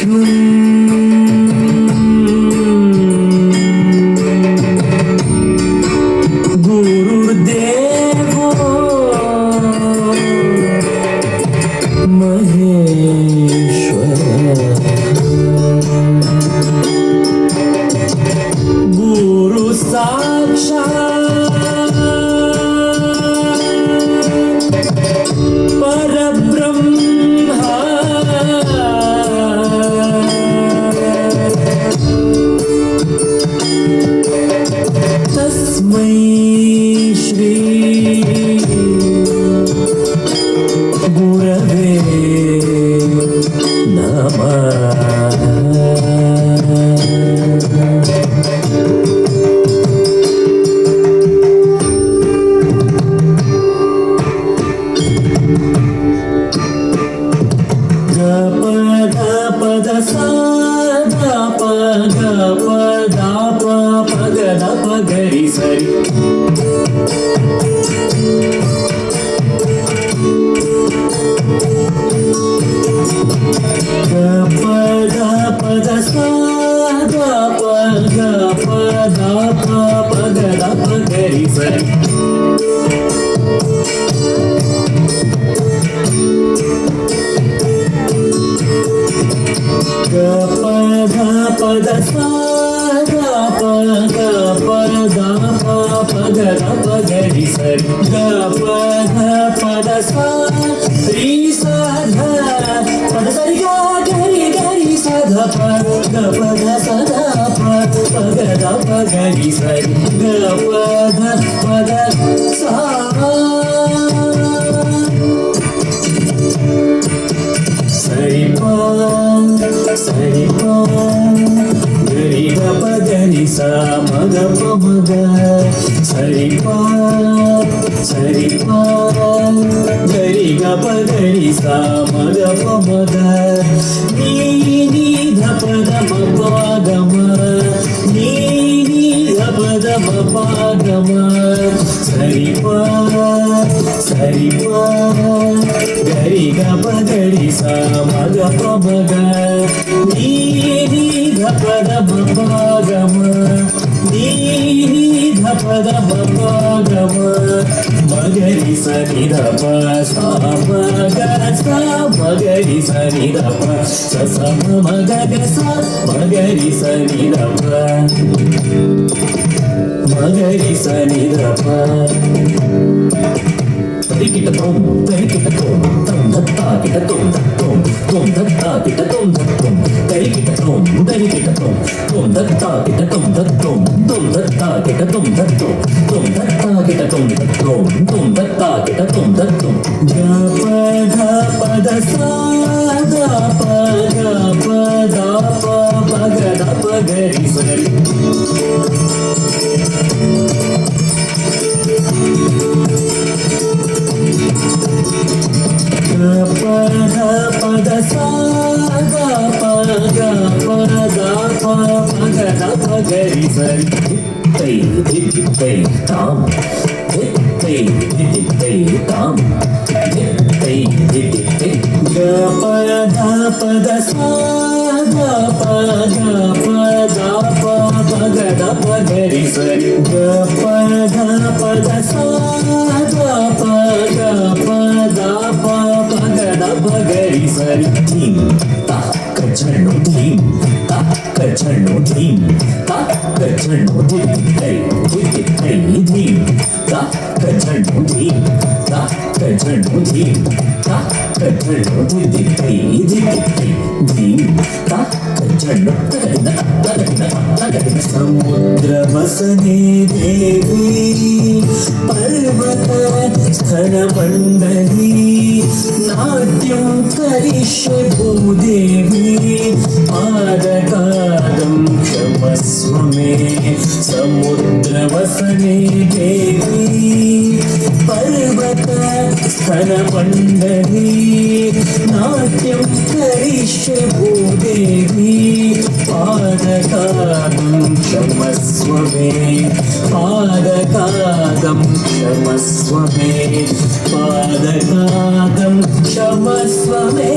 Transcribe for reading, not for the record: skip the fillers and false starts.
विष्णु गुरुर्देवो महेश्वर गुरु साक्षात् परब्रह्म तस्मै श्री गुरवे नमः। पद सा ध प ग प द प प ग द प ग रि सरि ग प द सा ध प ग प द प प ग द प ग रि सरि ग प द सा ध प ग प द प प ग द प ग रि सरि ग प द सा रि सा ध प द सा रि ग रि सा ध प ग प द सा ध प प ग द प ग रि सरि ग प द सा सरि प सरि प गरि ग प गरि सा म ग प म ग सरि प गरि ग प गरि सा म ग प म ग नि ध प द म प ग म नि ध प द म प ग म सरि प गरि ग प गरि सा म ग प म ग नि ध प द म प ग म नि ध प द म प ग म म ग रि स नि ध प सा म ग सा म ग रि स नि ध प स स म ग ग सा म ग रि स नि ध प म ग रि स नि ध प Kita tom kita tom dhatta kita tom dhatta kita tom dari kita tom dhatta kita tom dhatta kita tom dhatta kita tom dhatta kita tom ja pa da sa da pa ga pa da pa ga da pa ga ri sa ri प the सा ग प ग प the प प ग the प ग रि सरि धित्तै ताम धित्तै ताम धित्तै ग प द सा ग प ग प द प प ग द प ग रि सरि ग प द सा ग प ग प द प ग द प ग रि सरि धीम ता कचरणो धीम ता कचरणो धीम ता कचरणो धित्तै धीम ता कचरणो धीम ता कचरणो धीम ता कचरणो धित्तै धीम ता कचरणो समुद्र वसने देवी पर्वत स्थल मंडली नाट्यं करिष्ये भूदेवी पादकादं क्षमस्व मे समुद्र वसने देवी पर्वत स्थल मंडली नाट्यं करिष्ये भूदेवी पादकादं क्षमस्व मे पादकादं क्षमस्व मे पादकादं क्षमस्व मे